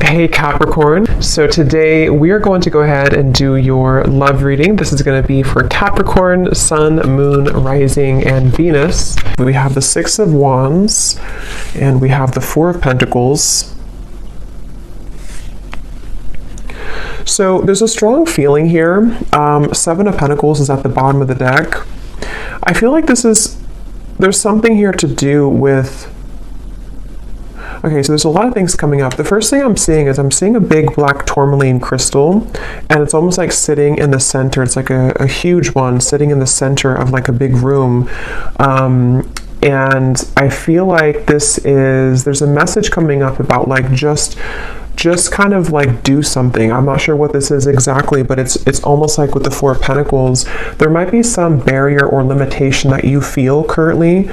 Hey Capricorn, so today we are going to go ahead and do your love reading. This is going to be for Capricorn, Sun, Moon, Rising, and Venus. We have the Six of Wands and we have the Four of Pentacles. So there's a strong feeling here. Seven of Pentacles is at the bottom of the deck. I feel like there's something here to do with. Okay, so there's a lot of things coming up. The first thing I'm seeing is a big black tourmaline crystal, and it's almost like sitting in the center. It's like a huge one sitting in the center of like a big room. And I feel like there's a message coming up about like just kind of like do something. I'm not sure what this is exactly, but it's almost like with the Four of Pentacles, there might be some barrier or limitation that you feel currently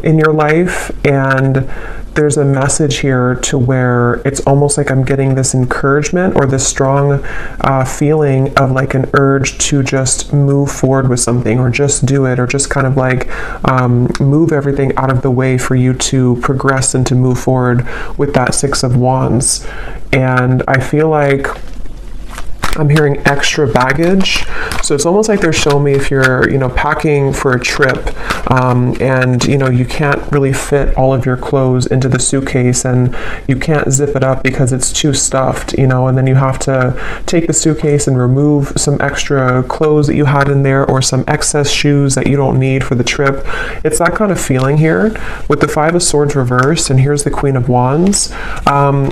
in your life, and there's a message here to where it's almost like I'm getting this encouragement or this strong feeling of like an urge to just move forward with something, or just do it, or just kind of like move everything out of the way for you to progress and to move forward with that Six of Wands. And I feel like I'm hearing extra baggage. So it's almost like they're showing me if you're, packing for a trip, and, you can't really fit all of your clothes into the suitcase, and you can't zip it up because it's too stuffed, and then you have to take the suitcase and remove some extra clothes that you had in there, or some excess shoes that you don't need for the trip. It's that kind of feeling here with the Five of Swords reversed, and here's the Queen of Wands.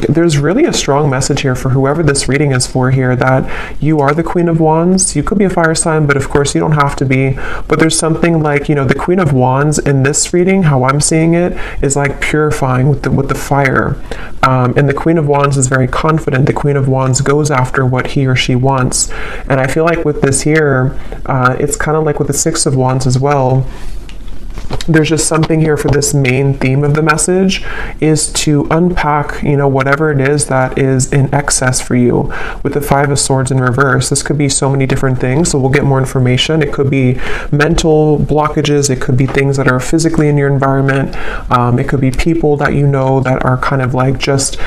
There's really a strong message here for whoever this reading is for here, that you are the Queen of Wands. You could be a fire sign, but of course you don't have to be. But there's something like, the Queen of Wands in this reading, how I'm seeing it, is like purifying with the fire. And the Queen of Wands is very confident. The Queen of Wands goes after what he or she wants. And I feel like with this here, it's kind of like with the Six of Wands as well. There's just something here for this main theme of the message is to unpack, whatever it is that is in excess for you. With the Five of Swords in reverse, this could be so many different things, so we'll get more information. It could be mental blockages, it could be things that are physically in your environment, it could be people that that are kind of like just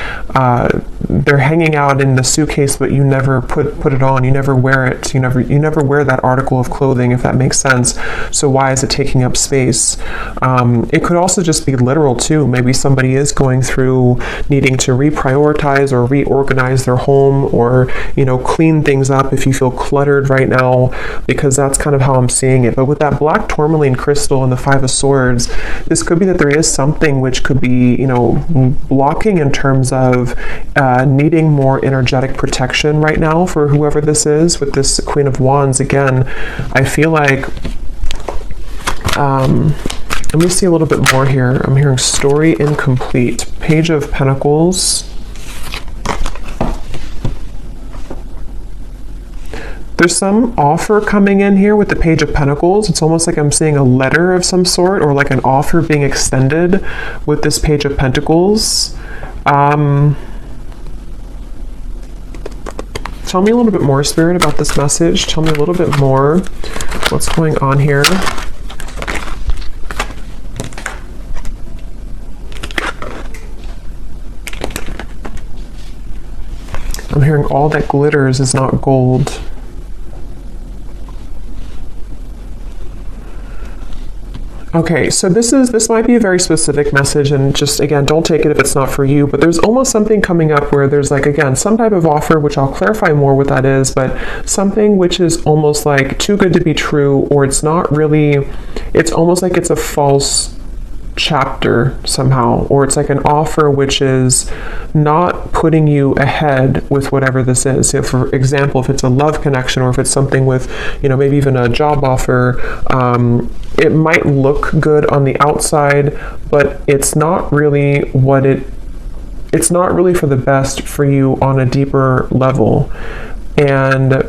they're hanging out in the suitcase, but you never put it on, you never wear it, you never wear that article of clothing, if that makes sense. So why is it taking up space? It could also just be literal too. Maybe somebody is going through needing to reprioritize or reorganize their home, or clean things up if you feel cluttered right now, because that's kind of how I'm seeing it. But with that black tourmaline crystal and the Five of Swords, this could be that there is something which could be blocking in terms of needing more energetic protection right now for whoever this is. With this Queen of Wands, again, I feel like let me see a little bit more here. I'm hearing story incomplete. Page of Pentacles. There's some offer coming in here with the Page of Pentacles. It's almost like I'm seeing a letter of some sort, or like an offer being extended with this Page of Pentacles. Tell me a little bit more, Spirit, about this message. Tell me a little bit more. What's going on here? I'm hearing all that glitters is not gold. Okay, so this might be a very specific message, and just again, don't take it if it's not for you, but there's almost something coming up where there's like, again, some type of offer, which I'll clarify more what that is, but something which is almost like too good to be true, or it's not really, it's almost like it's a false chapter somehow, or it's like an offer which is not putting you ahead with whatever this is. So for example, if it's a love connection, or if it's something with, maybe even a job offer, it might look good on the outside, but it's not really it's not really for the best for you on a deeper level. And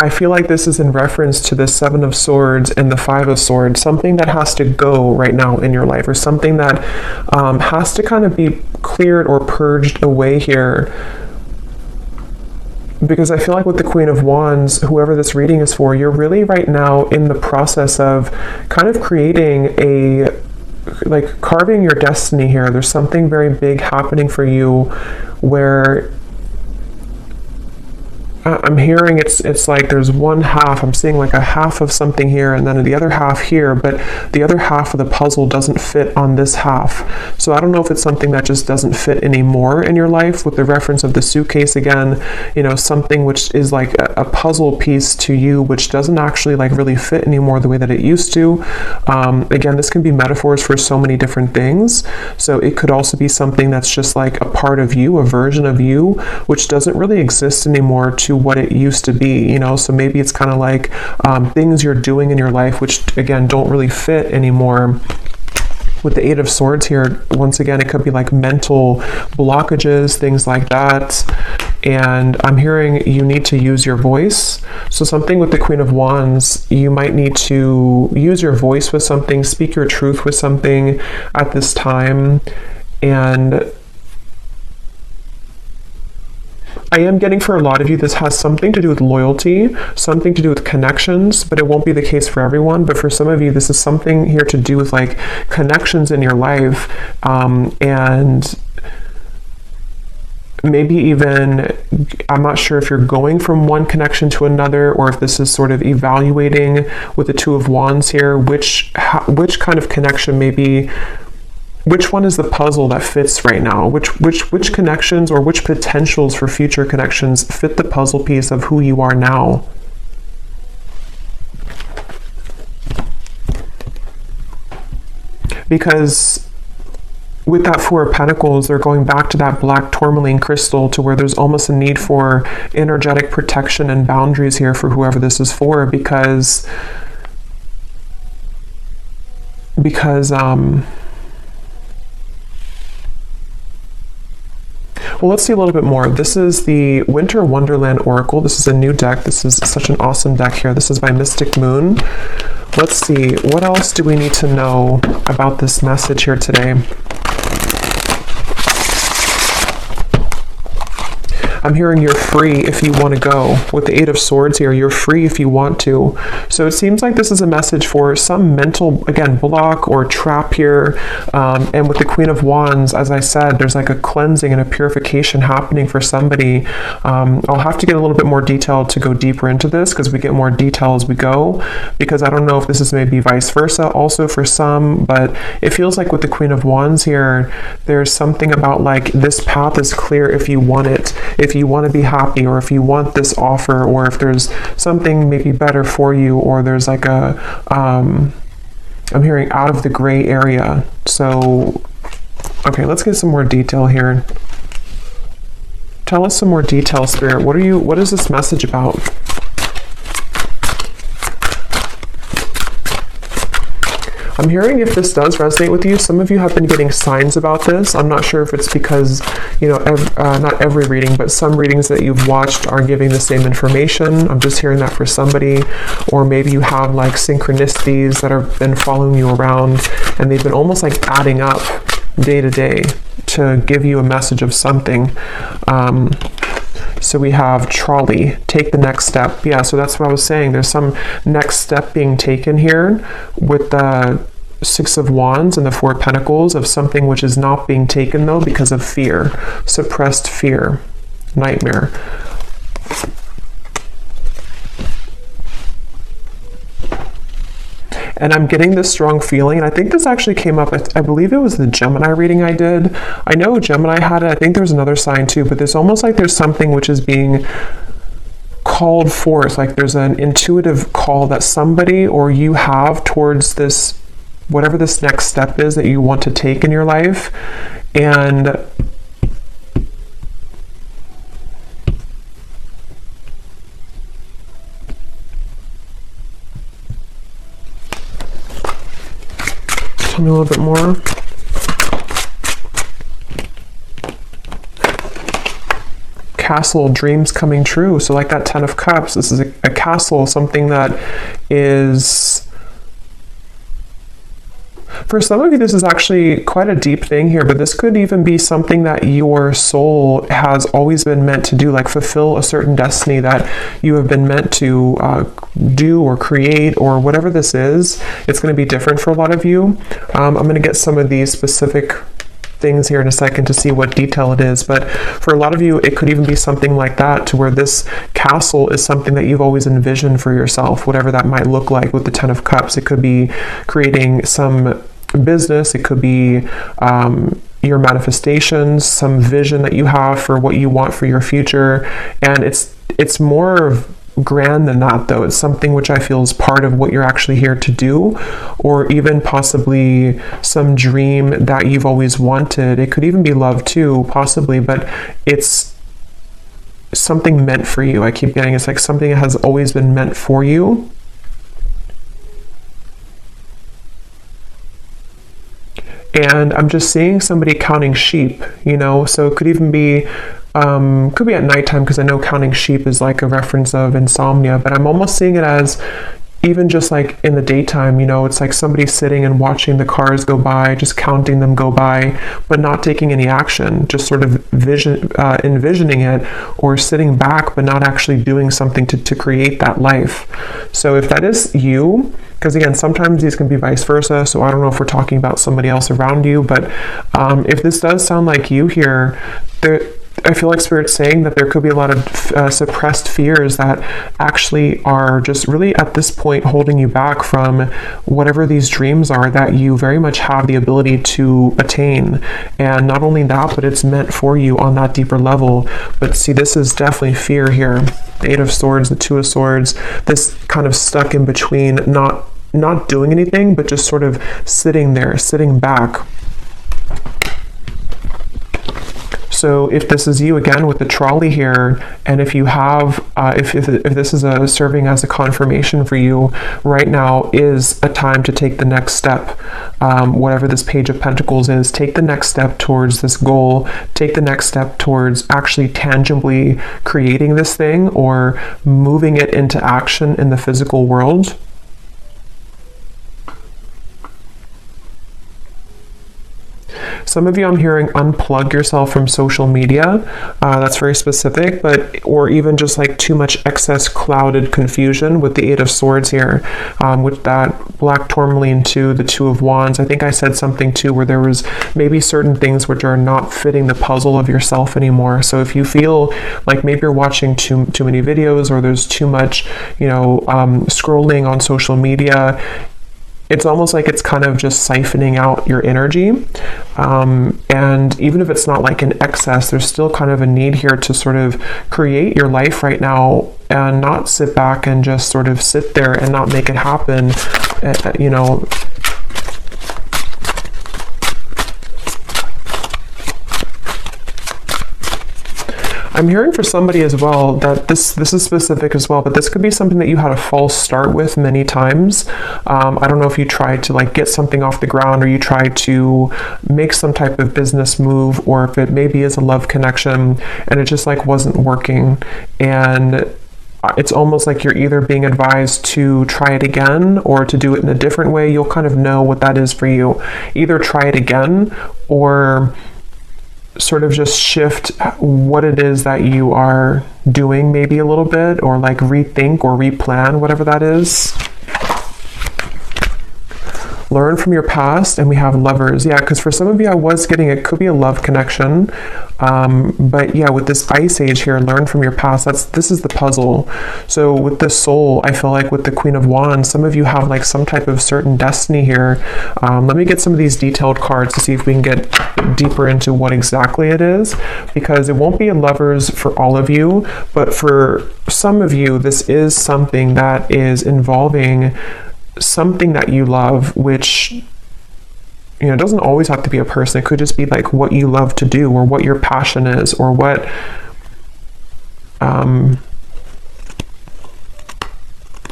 I feel like this is in reference to the Seven of Swords and the Five of Swords, something that has to go right now in your life, or something that has to kind of be cleared or purged away here. Because I feel like with the Queen of Wands, whoever this reading is for, you're really right now in the process of kind of creating like carving your destiny here. There's something very big happening for you where I'm hearing it's like there's one half, I'm seeing like a half of something here and then the other half here, but the other half of the puzzle doesn't fit on this half. So I don't know if it's something that just doesn't fit anymore in your life, with the reference of the suitcase again, you know, something which is like a puzzle piece to you which doesn't actually like really fit anymore the way that it used to. Again, this can be metaphors for so many different things. So it could also be something that's just like a part of you, a version of you, which doesn't really exist anymore to what it used to be, you know. So maybe it's kind of like things you're doing in your life which again don't really fit anymore. With the Eight of Swords here, once again, it could be like mental blockages, things like that. And I'm hearing you need to use your voice. So something with the Queen of Wands, you might need to use your voice with something, speak your truth with something at this time. And I am getting for a lot of you, this has something to do with loyalty, something to do with connections, but it won't be the case for everyone. But for some of you, this is something here to do with like connections in your life, and maybe even, I'm not sure if you're going from one connection to another, or if this is sort of evaluating with the Two of Wands here, which kind of connection maybe. Which one is the puzzle that fits right now? Which connections or which potentials for future connections fit the puzzle piece of who you are now? Because with that Four of Pentacles, they're going back to that black tourmaline crystal, to where there's almost a need for energetic protection and boundaries here for whoever this is for, because well, let's see a little bit more. This is the Winter Wonderland Oracle. This is a new deck. This is such an awesome deck here. This is by Mystic Moon. Let's see, what else do we need to know about this message here today? I'm hearing you're free if you want to go. With the Eight of Swords here, you're free if you want to. So it seems like this is a message for some mental, again, block or trap here. And with the Queen of Wands, as I said, there's like a cleansing and a purification happening for somebody. I'll have to get a little bit more detail to go deeper into this, because we get more detail as we go, because I don't know if this is maybe vice versa also for some, but it feels like with the Queen of Wands here, there's something about like this path is clear if you want it. If you want to be happy, or if you want this offer, or if there's something maybe better for you, or there's like a I'm hearing out of the gray area. So okay, let's get some more detail here. Tell us some more detail, Spirit. What is this message about? I'm hearing, if this does resonate with you, some of you have been getting signs about this. I'm not sure if it's because, you know, not every reading, but some readings that you've watched are giving the same information. I'm just hearing that for somebody. Or maybe you have like synchronicities that have been following you around, and they've been almost like adding up day to day to give you a message of something. So we have trolley, take the next step. Yeah, so that's what I was saying. There's some next step being taken here with the Six of Wands and the Four of Pentacles, of something which is not being taken though because of fear, suppressed fear, nightmare. And I'm getting this strong feeling, and I think this actually came up, I believe it was the Gemini reading I did. I know Gemini had it, I think there's another sign too, but there's almost like there's something which is being called forth, like there's an intuitive call that somebody or you have towards this, whatever this next step is that you want to take in your life. And tell me a little bit more. Castle, dreams coming true. So like that Ten of Cups, this is a castle, something that is For some of you, this is actually quite a deep thing here, but this could even be something that your soul has always been meant to do, like fulfill a certain destiny that you have been meant to do or create, or whatever this is. It's going to be different for a lot of you. I'm going to get some of these specific things here in a second to see what detail it is, but for a lot of you it could even be something like that, to where this castle is something that you've always envisioned for yourself, whatever that might look like. With the 10 of Cups, it could be creating some business, it could be your manifestations, some vision that you have for what you want for your future, and it's more grand than that, though. It's something which I feel is part of what you're actually here to do, or even possibly some dream that you've always wanted. It could even be love too, possibly, but it's something meant for you. I keep getting it's like something that has always been meant for you. And I'm just seeing somebody counting sheep, you know, so it could even be could be at nighttime, because I know counting sheep is like a reference of insomnia, but I'm almost seeing it as even just like in the daytime, you know, it's like somebody sitting and watching the cars go by, just counting them go by, but not taking any action, just sort of envisioning it, or sitting back but not actually doing something to create that life. So if that is you, because again, sometimes these can be vice versa, so I don't know if we're talking about somebody else around you, but if this does sound like you here, I feel like Spirit's saying that there could be a lot of suppressed fears that actually are just really at this point holding you back from whatever these dreams are that you very much have the ability to attain. And not only that, but it's meant for you on that deeper level. But see, this is definitely fear here. The 8 of Swords, the 2 of Swords, this kind of stuck in between, not doing anything, but just sort of sitting there, sitting back. So if this is you again with the trolley here, and if you have, if this is serving as a confirmation for you, right now is a time to take the next step. Whatever this Page of Pentacles is, take the next step towards this goal, take the next step towards actually tangibly creating this thing or moving it into action in the physical world. Some of you, I'm hearing, unplug yourself from social media. That's very specific, but or even just like too much excess clouded confusion with the 8 of Swords here, with that black tourmaline to the 2 of Wands. I think I said something too where there was maybe certain things which are not fitting the puzzle of yourself anymore. So if you feel like maybe you're watching too many videos, or there's too much, you know, scrolling on social media, it's almost like it's kind of just siphoning out your energy. And even if it's not like an excess, there's still kind of a need here to sort of create your life right now and not sit back and just sort of sit there and not make it happen, you know. I'm hearing for somebody as well that this is specific as well, but this could be something that you had a false start with many times. I don't know if you tried to like get something off the ground, or you tried to make some type of business move, or if it maybe is a love connection and it just like wasn't working. And it's almost like you're either being advised to try it again or to do it in a different way. You'll kind of know what that is for you. Either try it again, or sort of just shift what it is that you are doing maybe a little bit, or like rethink or replan, whatever that is. Learn from your past, and we have Lovers. Yeah, because for some of you, I was getting, it could be a love connection. But yeah, with this Ice Age here, learn from your past. This is the puzzle. So with the Soul, I feel like with the Queen of Wands, some of you have like some type of certain destiny here. Let me get some of these detailed cards to see if we can get deeper into what exactly it is, because it won't be a Lovers for all of you, but for some of you, this is something that is involving something that you love, which, you know, doesn't always have to be a person. It could just be like what you love to do, or what your passion is, or what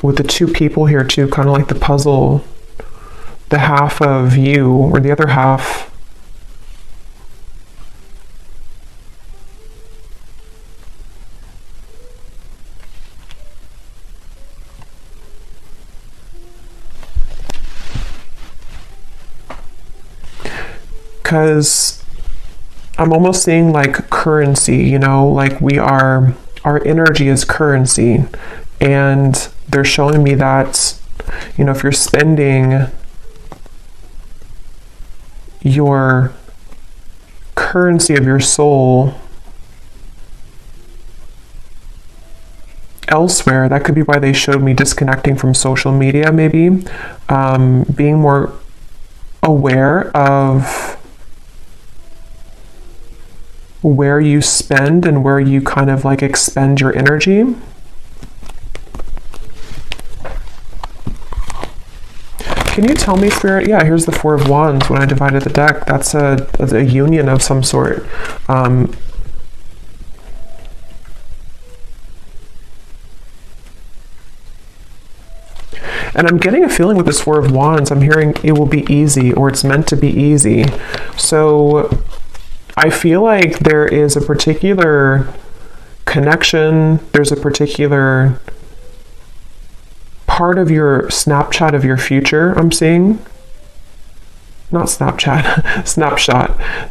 with the 2 people here too, kind of like the puzzle, the half of you or the other half. because I'm almost seeing like currency, you know, like our energy is currency. And they're showing me that, you know, if you're spending your currency of your soul elsewhere, that could be why they showed me disconnecting from social media, maybe, being more aware of where you spend and where you kind of like expend your energy. Can you tell me, Spirit? Yeah, here's the Four of Wands when I divided the deck. That's a union of some sort. And I'm getting a feeling with this Four of Wands, I'm hearing it will be easy, or it's meant to be easy. So I feel like there is a particular connection, there's a particular part of your Snapchat of your future I'm seeing. Not Snapchat,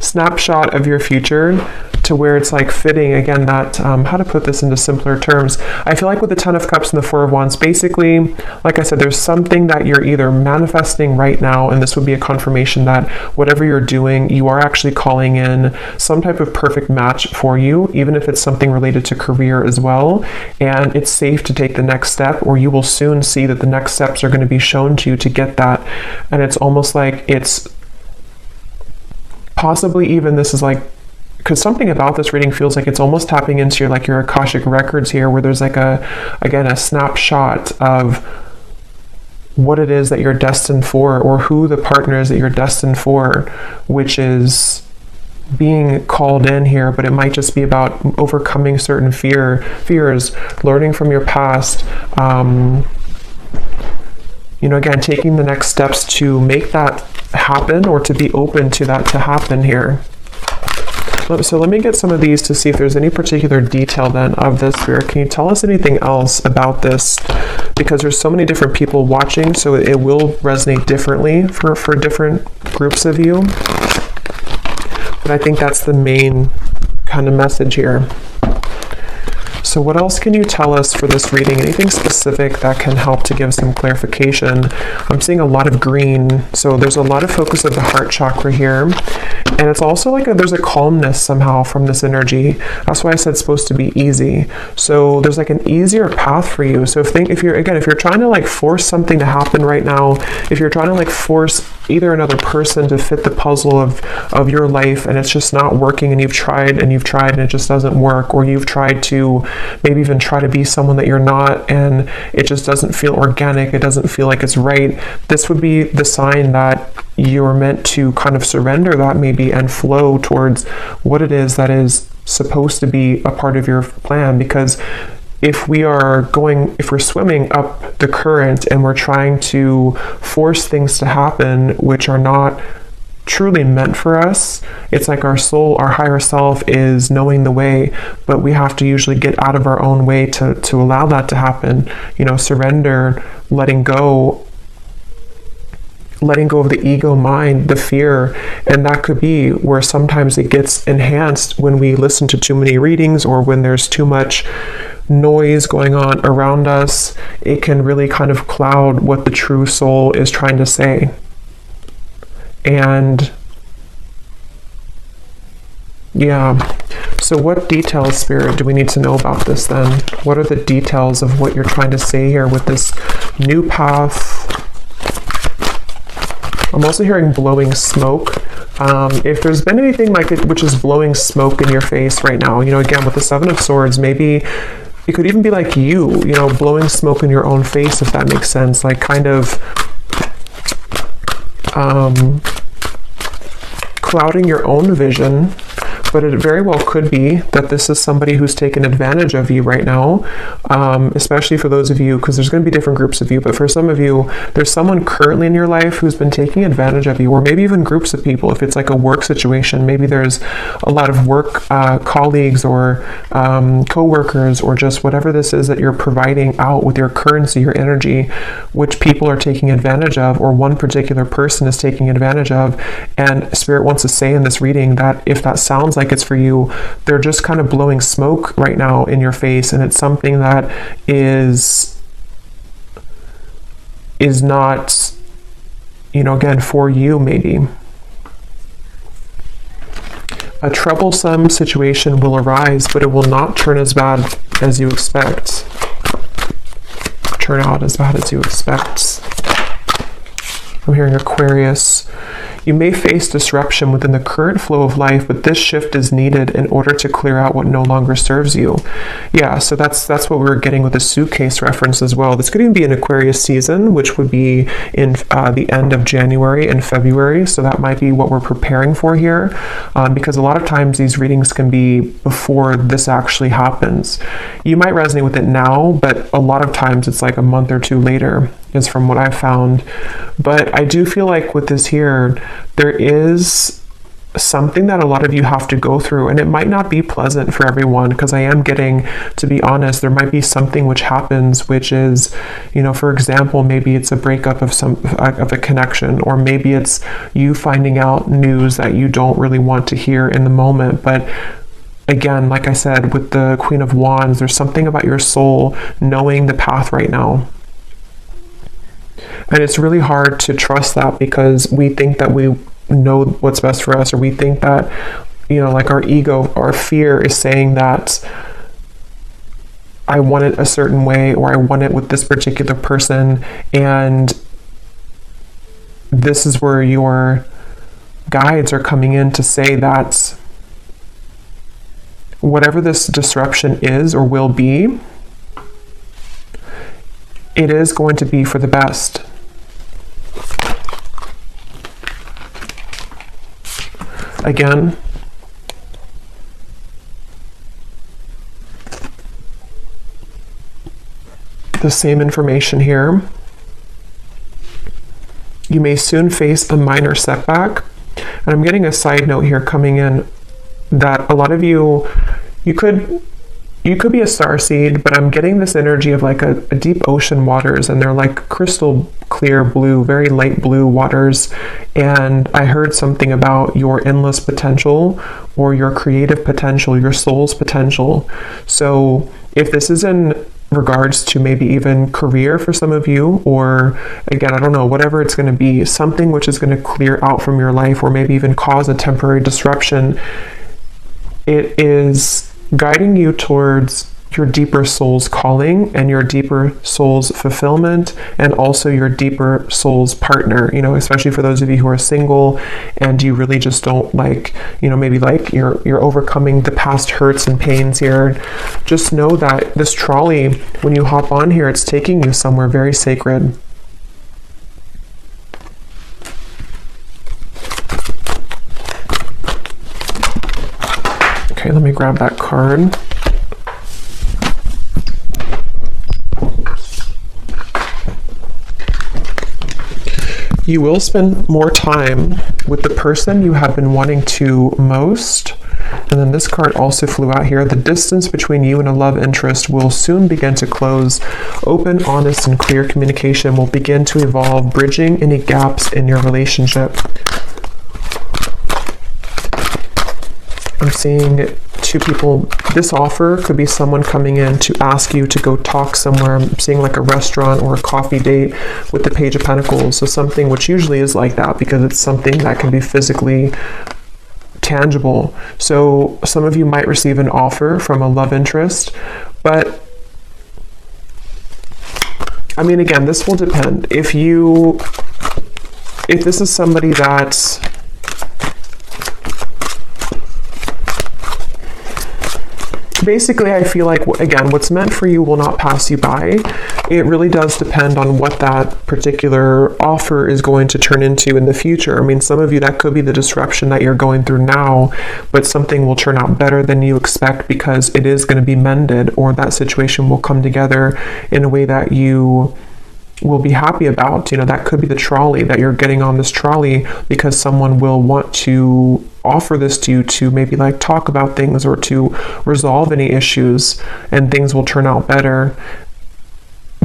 snapshot of your future, to where it's like fitting, again, that, how to put this into simpler terms. I feel like with the Ten of Cups and the Four of Wands, basically, like I said, there's something that you're either manifesting right now, and this would be a confirmation that whatever you're doing, you are actually calling in some type of perfect match for you, even if it's something related to career as well. And it's safe to take the next step, or you will soon see that the next steps are going to be shown to you to get that. And it's almost like it's possibly even, this is like, because something about this reading feels like it's almost tapping into your, like your Akashic records here, where there's like a snapshot of what it is that you're destined for, or who the partner is that you're destined for, which is being called in here. But it might just be about overcoming certain fears, learning from your past, you know, again, taking the next steps to make that happen, or to be open to that to happen here. So let me get some of these to see if there's any particular detail then of this, Spirit. Can you tell us anything else about this? Because there's so many different people watching, so it will resonate differently for different groups of you. But I think that's the main kind of message here. So what else can you tell us for this reading? Anything specific that can help to give some clarification? I'm seeing a lot of green, so there's a lot of focus of the heart chakra here. And it's also like there's a calmness somehow from this energy. That's why I said it's supposed to be easy. So there's like an easier path for you. So if you're trying to like force something to happen right now, if you're trying to like force either another person to fit the puzzle of your life, and it's just not working, and you've tried and it just doesn't work, or you've tried to maybe even try to be someone that you're not, and it just doesn't feel organic, it doesn't feel like it's right, this would be the sign that you're meant to kind of surrender that maybe and flow towards what it is that is supposed to be a part of your plan. Because if we're swimming up the current and we're trying to force things to happen which are not truly meant for us, it's like our soul, our higher self is knowing the way, but we have to usually get out of our own way to allow that to happen. You know, surrender, letting go of the ego mind, the fear. And that could be where sometimes it gets enhanced when we listen to too many readings, or when there's too much noise going on around us. It can really kind of cloud what the true soul is trying to say. And yeah, so what details, Spirit, do we need to know about this then? What are the details of what you're trying to say here with this new path? I'm also hearing blowing smoke. If there's been anything like it which is blowing smoke in your face right now, you know, again, with the Seven of Swords, maybe it could even be like you know, blowing smoke in your own face, if that makes sense, like kind of clouding your own vision but it very well could be that this is somebody who's taken advantage of you right now, especially for those of you, because there's going to be different groups of you, but for some of you, there's someone currently in your life who's been taking advantage of you, or maybe even groups of people. If it's like a work situation, maybe there's a lot of work colleagues or co-workers, or just whatever this is that you're providing out with your currency, your energy, which people are taking advantage of, or one particular person is taking advantage of. And Spirit wants to say in this reading that if that sounds like it's for you, they're just kind of blowing smoke right now in your face, and it's something that is not, you know, again, for you. Maybe a troublesome situation will arise, but it will not turn as bad as you expect. Turn out as bad as you expect. I'm hearing Aquarius. You may face disruption within the current flow of life, but this shift is needed in order to clear out what no longer serves you. Yeah, so that's what we were getting with the suitcase reference as well. This could even be an Aquarius season, which would be in the end of January and February. So that might be what we're preparing for here, because a lot of times these readings can be before this actually happens. You might resonate with it now, but a lot of times it's like a month or two later, is from what I've found. But I do feel like with this here, there is something that a lot of you have to go through, and it might not be pleasant for everyone, because I am getting, to be honest, there might be something which happens, which is, you know, for example, maybe it's a breakup of a connection, or maybe it's you finding out news that you don't really want to hear in the moment. But again, like I said, with the Queen of Wands, there's something about your soul knowing the path right now. And it's really hard to trust that, because we think that we know what's best for us, or we think that, you know, like our ego, our fear is saying that I want it a certain way, or I want it with this particular person. And this is where your guides are coming in to say that whatever this disruption is or will be, it is going to be for the best. Again, the same information here. You may soon face a minor setback. And I'm getting a side note here coming in that a lot of you could be a starseed, but I'm getting this energy of like a deep ocean waters, and they're like crystal clear blue, very light blue waters. And I heard something about your endless potential, or your creative potential, your soul's potential. So if this is in regards to maybe even career for some of you, or again, I don't know, whatever it's going to be, something which is going to clear out from your life, or maybe even cause a temporary disruption, it is guiding you towards your deeper soul's calling and your deeper soul's fulfillment, and also your deeper soul's partner, you know, especially for those of you who are single and you really just don't like, you know, maybe like you're overcoming the past hurts and pains here. Just know that this trolley, when you hop on here, it's taking you somewhere very sacred. Okay, let me grab that card. You will spend more time with the person you have been wanting to most. And then this card also flew out here. The distance between you and a love interest will soon begin to close. Open, honest, and clear communication will begin to evolve, bridging any gaps in your relationship. I'm seeing two people. This offer could be someone coming in to ask you to go talk somewhere. I'm seeing like a restaurant or a coffee date with the Page of Pentacles. So something which usually is like that, because it's something that can be physically tangible. So some of you might receive an offer from a love interest, but I mean, again, this will depend. If this is somebody that basically, I feel like, again, what's meant for you will not pass you by. it really does depend on what that particular offer is going to turn into in the future. I mean, some of you, that could be the disruption that you're going through now, but something will turn out better than you expect because it is going to be mended, or that situation will come together in a way that you will be happy about. You know, that could be the trolley, that you're getting on this trolley because someone will want to offer this to you to maybe like talk about things or to resolve any issues, and things will turn out better.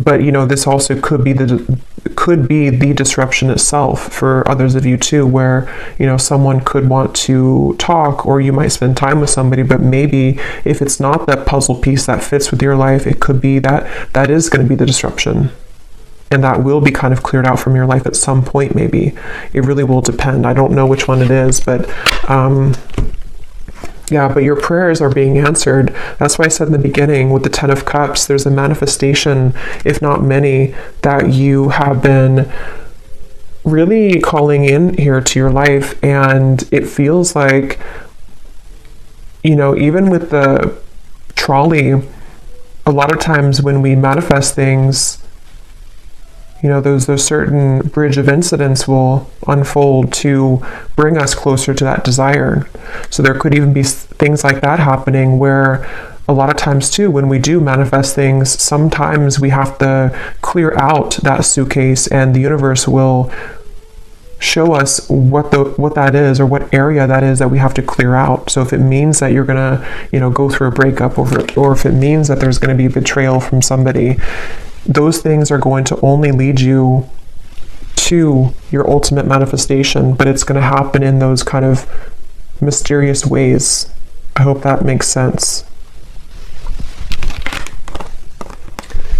But you know, this also could be the disruption itself for others of you too, where you know, someone could want to talk, or you might spend time with somebody, but maybe if it's not that puzzle piece that fits with your life, it could be that is going to be the disruption, and that will be kind of cleared out from your life at some point. Maybe it really will depend. I don't know which one it is, but yeah, but your prayers are being answered. That's why I said in the beginning with the 10 of Cups, there's a manifestation, if not many, that you have been really calling in here to your life. And it feels like, you know, even with the trolley, a lot of times when we manifest things, you know, those certain bridge of incidents will unfold to bring us closer to that desire. So there could even be things like that happening, where a lot of times too, when we do manifest things, sometimes we have to clear out that suitcase, and the universe will show us what that is, or what area that is that we have to clear out. So if it means that you're gonna, you know, go through a breakup, or if it means that there's going to be betrayal from somebody, those things are going to only lead you to your ultimate manifestation, but it's going to happen in those kind of mysterious ways. I hope that makes sense.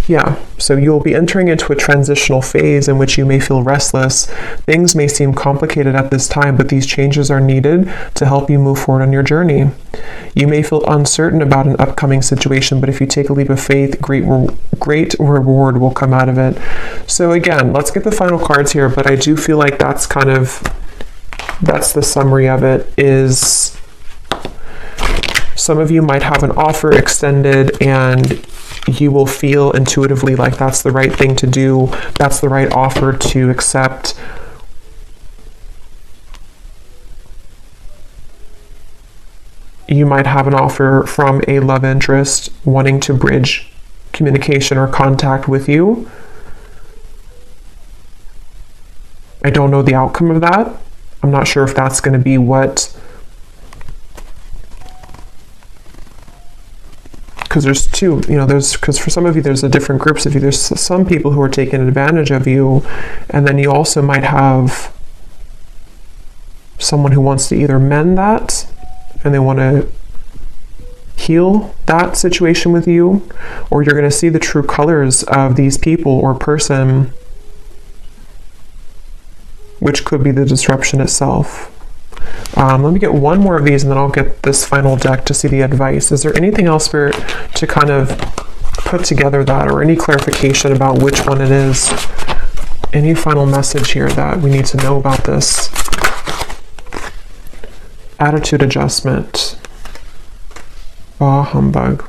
Yeah, so you'll be entering into a transitional phase in which you may feel restless. Things may seem complicated at this time, but these changes are needed to help you move forward on your journey. You may feel uncertain about an upcoming situation, but if you take a leap of faith, great reward will come out of it. So again, let's get the final cards here, but I do feel like that's the summary of it. Is some of you might have an offer extended, and you will feel intuitively like that's the right thing to do, that's the right offer to accept. You might have an offer from a love interest wanting to bridge communication or contact with you. I don't know the outcome of that. I'm not sure if that's going to be what, because there's two, you know, because for some of you, there's a different groups of you. There's some people who are taking advantage of you, and then you also might have someone who wants to either mend that, and they want to heal that situation with you, or you're going to see the true colors of these people or person, which could be the disruption itself. Let me get one more of these, and then I'll get this final deck to see the advice. Is there anything else, Spirit, to kind of put together that, or any clarification about which one it is? Any final message here that we need to know about this? Attitude adjustment. Bah humbug.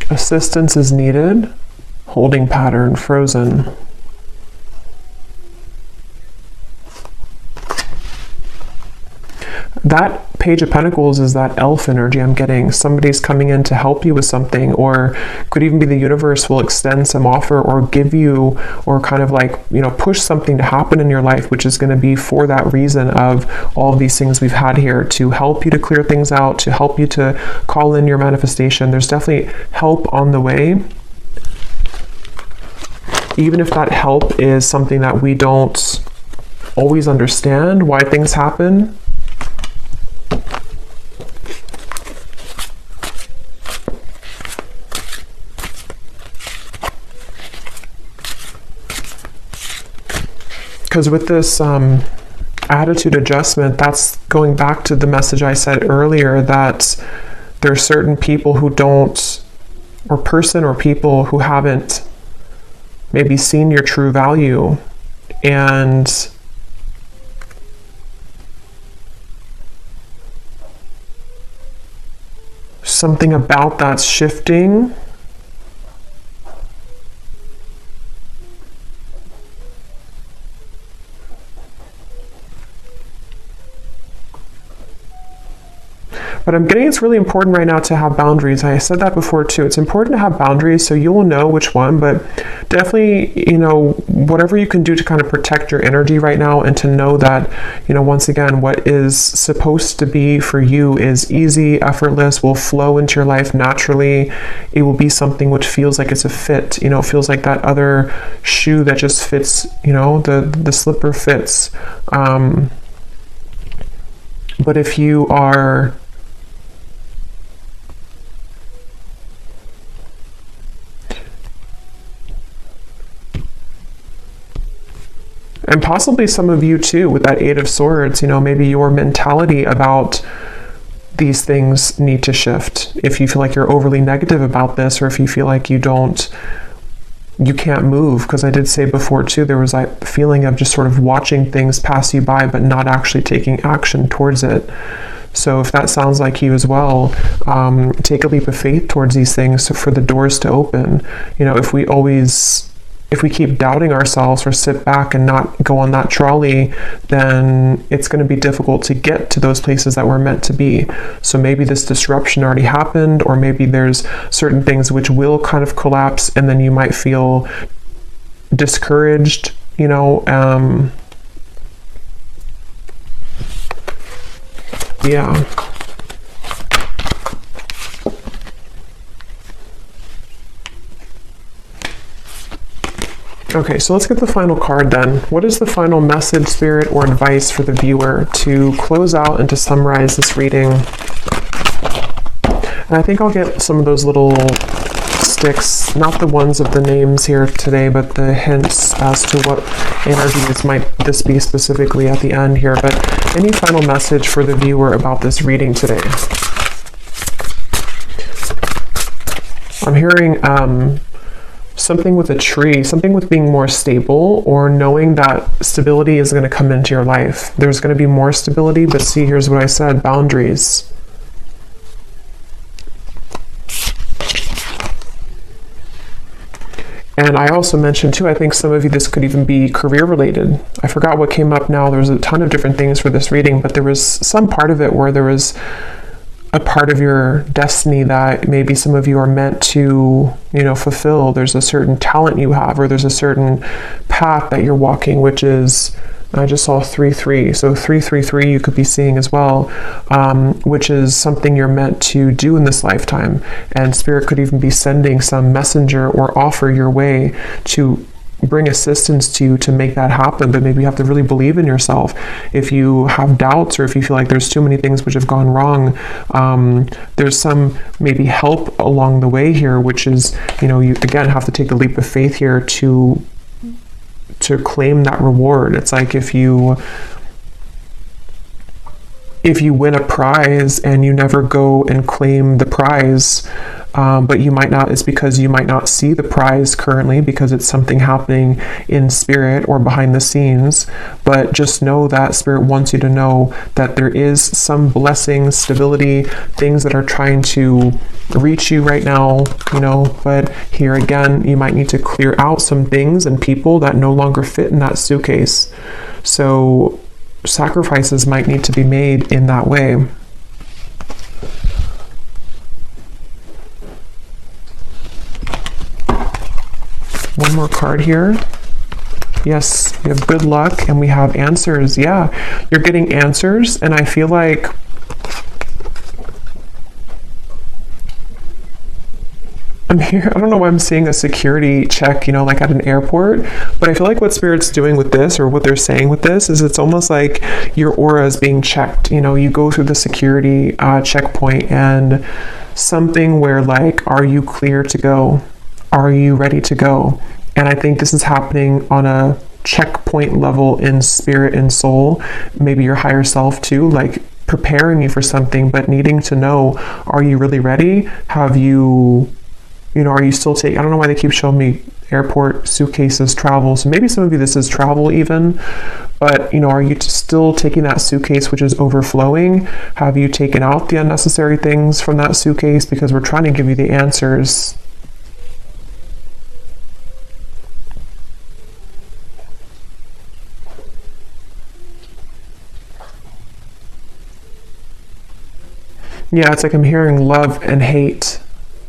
Assistance is needed. Holding pattern, frozen. That Page of Pentacles is that elf energy I'm getting. Somebody's coming in to help you with something, or could even be the universe will extend some offer or give you, or kind of like, you know, push something to happen in your life, which is going to be for that reason of all of these things we've had here, to help you to clear things out, to help you to call in your manifestation. There's definitely help on the way. Even if that help is something that we don't always understand why things happen. Because with this attitude adjustment, that's going back to the message I said earlier, that there are certain people who don't, or person or people who haven't maybe seen your true value, and something about that's shifting. But I'm getting it's really important right now to have boundaries. I said that before too. It's important to have boundaries so you will know which one, but definitely, you know, whatever you can do to kind of protect your energy right now, and to know that, you know, once again, what is supposed to be for you is easy, effortless, will flow into your life naturally. It will be something which feels like it's a fit, you know, it feels like that other shoe that just fits, you know, the slipper fits. But if you are and possibly some of you too, with that Eight of Swords, you know, maybe your mentality about these things need to shift. If you feel like you're overly negative about this, or if you feel like you can't move, because I did say before too, there was that feeling of just sort of watching things pass you by, but not actually taking action towards it. So if that sounds like you as well, take a leap of faith towards these things for the doors to open. You know, if we keep doubting ourselves or sit back and not go on that trolley, then it's going to be difficult to get to those places that we're meant to be. So maybe this disruption already happened, or maybe there's certain things which will kind of collapse, and then you might feel discouraged, you know. Yeah. Okay, so let's get the final card then. What is the final message, spirit, or advice for the viewer to close out and to summarize this reading? And I think I'll get some of those little sticks, not the ones of the names here today, but the hints as to what energies might this be specifically at the end here. But any final message for the viewer about this reading today? I'm hearing something with a tree, something with being more stable, or knowing that stability is going to come into your life. There's going to be more stability, but see, here's what I said, boundaries. And I also mentioned too, I think some of you, this could even be career related. I forgot what came up now. There was a ton of different things for this reading, but there was some part of it where there was a part of your destiny that maybe some of you are meant to, you know, fulfill. There's a certain talent you have, or there's a certain path that you're walking, which is, I just saw 3-3. So 3-3-3 you could be seeing as well, which is something you're meant to do in this lifetime. And Spirit could even be sending some messenger or offer your way to bring assistance to you to make that happen. But maybe you have to really believe in yourself. If you have doubts, or if you feel like there's too many things which have gone wrong, there's some maybe help along the way here, which is, you know, you again have to take the leap of faith here to claim that reward. It's like if you win a prize and you never go and claim the prize, but you might not, it's because you might not see the prize currently, because it's something happening in spirit or behind the scenes. But just know that Spirit wants you to know that there is some blessing, stability, things that are trying to reach you right now, you know. But here again, you might need to clear out some things and people that no longer fit in that suitcase. So sacrifices might need to be made in that way. One more card here. Yes, we have good luck and we have answers. Yeah, you're getting answers, and I feel like I'm here. I don't know why I'm seeing a security check, you know, like at an airport, but I feel like what Spirit's doing with this, or what they're saying with this, is it's almost like your aura is being checked. You know, you go through the security checkpoint, and something where like, are you clear to go? Are you ready to go? And I think this is happening on a checkpoint level in spirit and soul, maybe your higher self too, like preparing you for something, but needing to know, are you really ready? Have you, you know, are you still taking, I don't know why they keep showing me airport, suitcases, travel. So maybe some of you, this is travel even, but are you still taking that suitcase which is overflowing? Have you taken out the unnecessary things from that suitcase? Because we're trying to give you the answers. Yeah, it's like I'm hearing love and hate,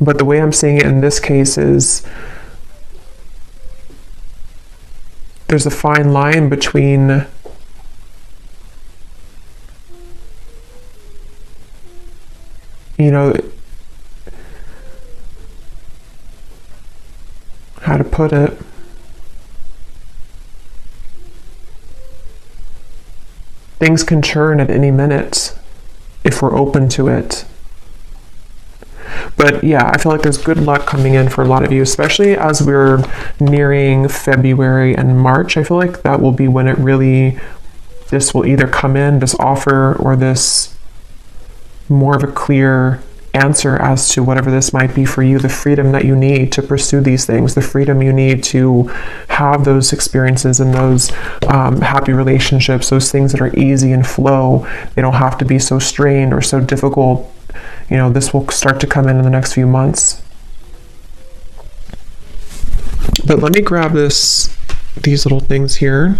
but the way I'm seeing it in this case is there's a fine line between how to put it. Things can churn at any minute if we're open to it. But yeah, I feel like there's good luck coming in for a lot of you, especially as we're nearing February and March. I feel like that will be when this will either come in, this offer, or this more of a clear answer as to whatever this might be for you, the freedom that you need to pursue these things, the freedom you need to have those experiences and those happy relationships, those things that are easy and flow. They don't have to be so strained or so difficult. This will start to come in the next few months. But let me grab these little things here.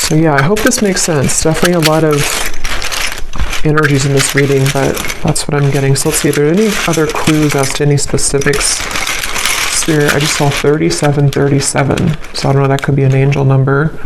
So yeah, I hope this makes sense. Definitely a lot of energies in this reading, but that's what I'm getting. So let's see, are there any other clues as to any specifics? Spirit, I just saw 3737. So I don't know, that could be an angel number.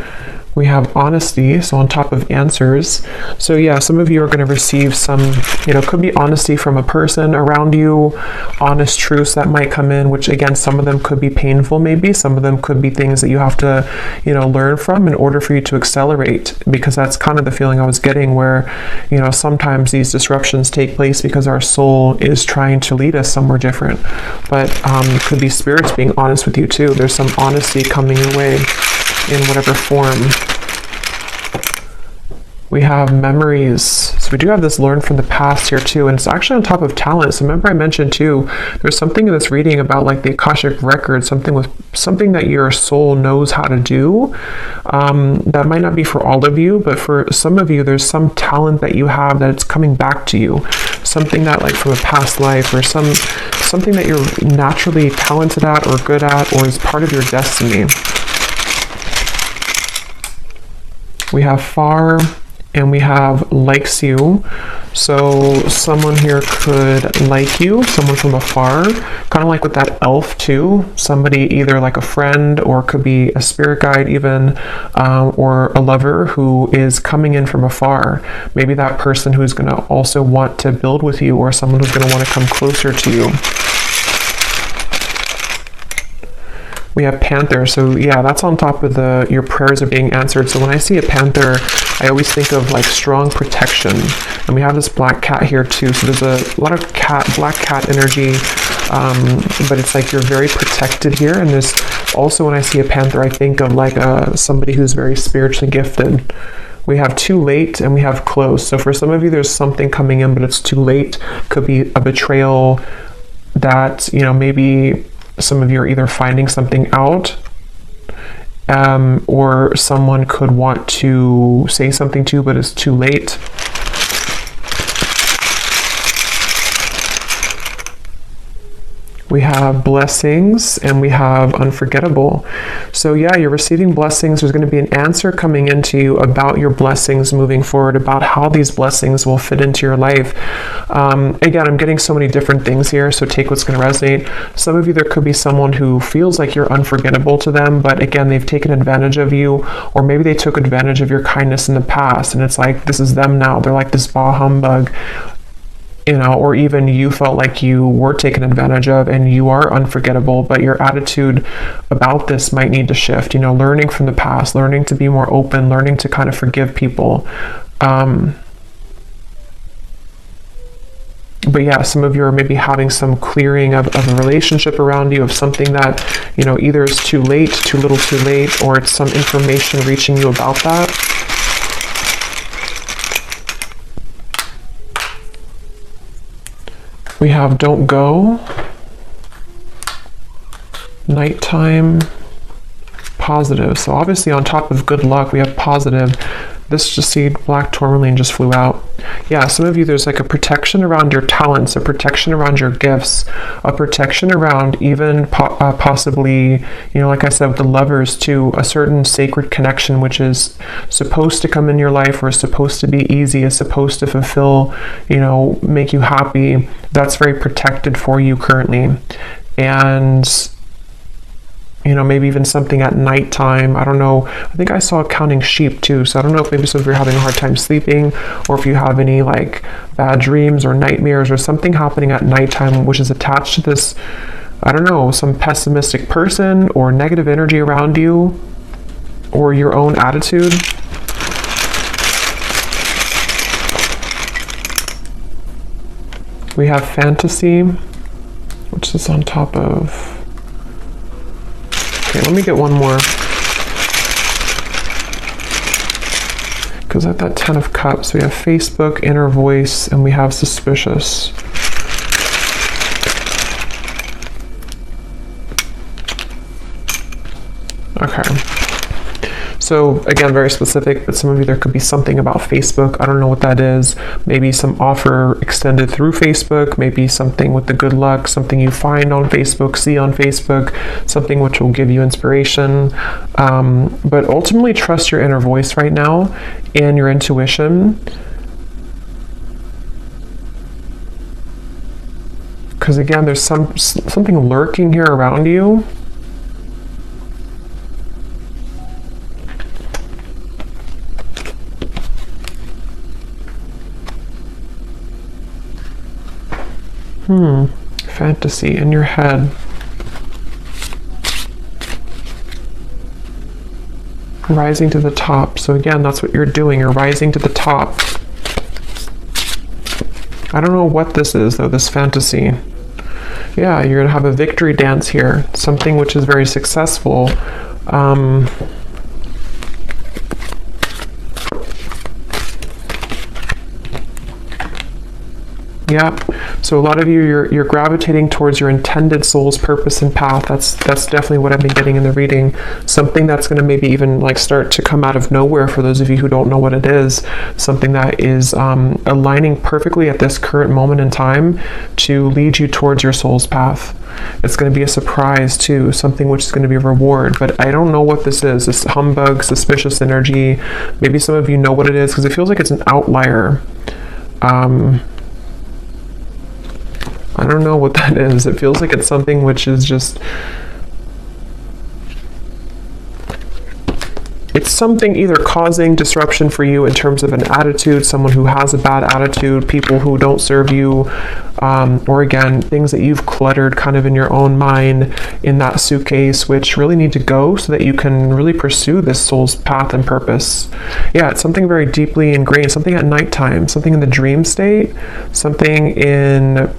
We have honesty, so on top of answers. So yeah, some of you are going to receive some, could be honesty from a person around you, honest truths that might come in, which again, some of them could be painful maybe, some of them could be things that you have to, learn from in order for you to accelerate, because that's kind of the feeling I was getting where, sometimes these disruptions take place because our soul is trying to lead us somewhere different. But it could be spirits being honest with you too. There's some honesty coming your way in whatever form. We have memories. So we do have this learn from the past here too, and it's actually on top of talent. So remember I mentioned too, there's something in this reading about like the Akashic record, something that your soul knows how to do. That might not be for all of you, but for some of you, there's some talent that you have that it's coming back to you. Something that like from a past life, or something that you're naturally talented at or good at, or is part of your destiny. We have far, and we have likes you. So someone here could like you, someone from afar, kind of like with that elf too. Somebody either like a friend, or could be a spirit guide even, or a lover who is coming in from afar. Maybe that person who's going to also want to build with you, or someone who's going to want to come closer to you. We have panther. So yeah, that's on top of your prayers are being answered. So when I see a panther, I always think of like strong protection. And we have this black cat here too. So there's a lot of black cat energy, but it's like you're very protected here. And there's also, when I see a panther, I think of like somebody who's very spiritually gifted. We have too late, and we have close. So for some of you, there's something coming in, but it's too late. Could be a betrayal that, maybe some of you are either finding something out, or someone could want to say something to you, but it's too late. We have blessings, and we have unforgettable. So yeah, you're receiving blessings. There's going to be an answer coming into you about your blessings moving forward, about how these blessings will fit into your life. Again, I'm getting so many different things here, so take what's going to resonate. Some of you, there could be someone who feels like you're unforgettable to them, but again, they've taken advantage of you, or maybe they took advantage of your kindness in the past, and it's like, this is them now. They're like this bah humbug. Or even you felt like you were taken advantage of and you are unforgettable, but your attitude about this might need to shift, learning from the past, learning to be more open, learning to kind of forgive people. But yeah, some of you are maybe having some clearing of a relationship around you, of something that, you know, either is too late, too little too late, or it's some information reaching you about that. We have don't go, nighttime, positive. So obviously on top of good luck, we have positive. This just see black tourmaline just flew out. Yeah, some of you, there's like a protection around your talents, a protection around your gifts, a protection around even possibly, you know, like I said with the lovers too, a certain sacred connection which is supposed to come in your life, or is supposed to be easy, is supposed to fulfill, you know, make you happy. That's very protected for you currently. And you know, maybe even something at nighttime. I don't know. I think I saw counting sheep too. So I don't know if maybe some of you are having a hard time sleeping, or if you have any like bad dreams or nightmares or something happening at nighttime, which is attached to this, I don't know, some pessimistic person or negative energy around you, or your own attitude. We have fantasy, which is on top of. Okay, let me get one more. Because at that 10 of Cups, we have Facebook, inner voice, and we have suspicious. Okay. So again, very specific, but some of you, there could be something about Facebook. I don't know what that is. Maybe some offer extended through Facebook, maybe something with the good luck, something you find on Facebook, see on Facebook, something which will give you inspiration. But ultimately trust your inner voice right now and your intuition. Because again, there's something lurking here around you. Fantasy in your head. Rising to the top. So again, that's what you're doing. You're rising to the top. I don't know what this is though, this fantasy. Yeah, you're gonna have a victory dance here. Something which is very successful. Yeah, so a lot of you, you're gravitating towards your intended soul's purpose and path. That's definitely what I've been getting in the reading. Something that's going to maybe even like start to come out of nowhere for those of you who don't know what it is. Something that is aligning perfectly at this current moment in time to lead you towards your soul's path. It's going to be a surprise too, something which is going to be a reward, but I don't know what this is. This humbug, suspicious energy. Maybe some of you know what it is because it feels like it's an outlier. I don't know what that is. It feels like it's something which is just, it's something either causing disruption for you in terms of an attitude, someone who has a bad attitude, people who don't serve you, or again, things that you've cluttered kind of in your own mind in that suitcase, which really need to go so that you can really pursue this soul's path and purpose. Yeah, it's something very deeply ingrained, something at nighttime, something in the dream state, something in...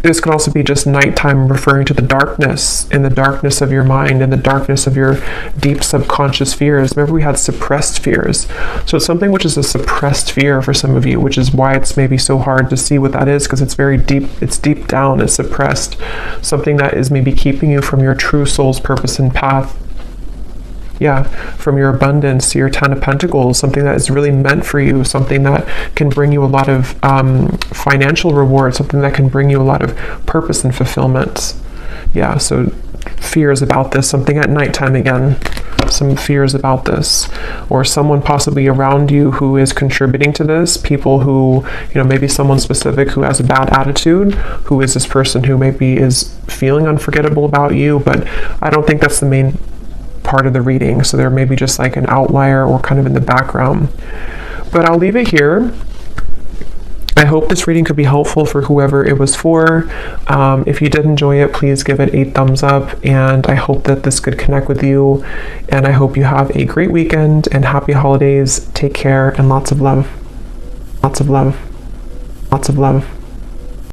This can also be just nighttime, referring to the darkness, in the darkness of your mind, in the darkness of your deep subconscious fears. Remember, we had suppressed fears. So it's something which is a suppressed fear for some of you, which is why it's maybe so hard to see what that is, because it's very deep, it's deep down, it's suppressed. Something that is maybe keeping you from your true soul's purpose and path. Yeah, from your abundance to your 10 of Pentacles, something that is really meant for you, something that can bring you a lot of financial reward, something that can bring you a lot of purpose and fulfillment. Yeah, so fears about this, something at nighttime again, some fears about this, or someone possibly around you who is contributing to this, people who, you know, maybe someone specific who has a bad attitude, who is this person who maybe is feeling unforgettable about you, but I don't think that's the main part of the reading, so there may be just like an outlier or kind of in the background. But I'll leave it here. I hope this reading could be helpful for whoever it was for. If you did enjoy it, please give it a thumbs up, and I hope that this could connect with you, and I hope you have a great weekend and happy holidays. Take care and lots of love. Lots of love. Lots of love.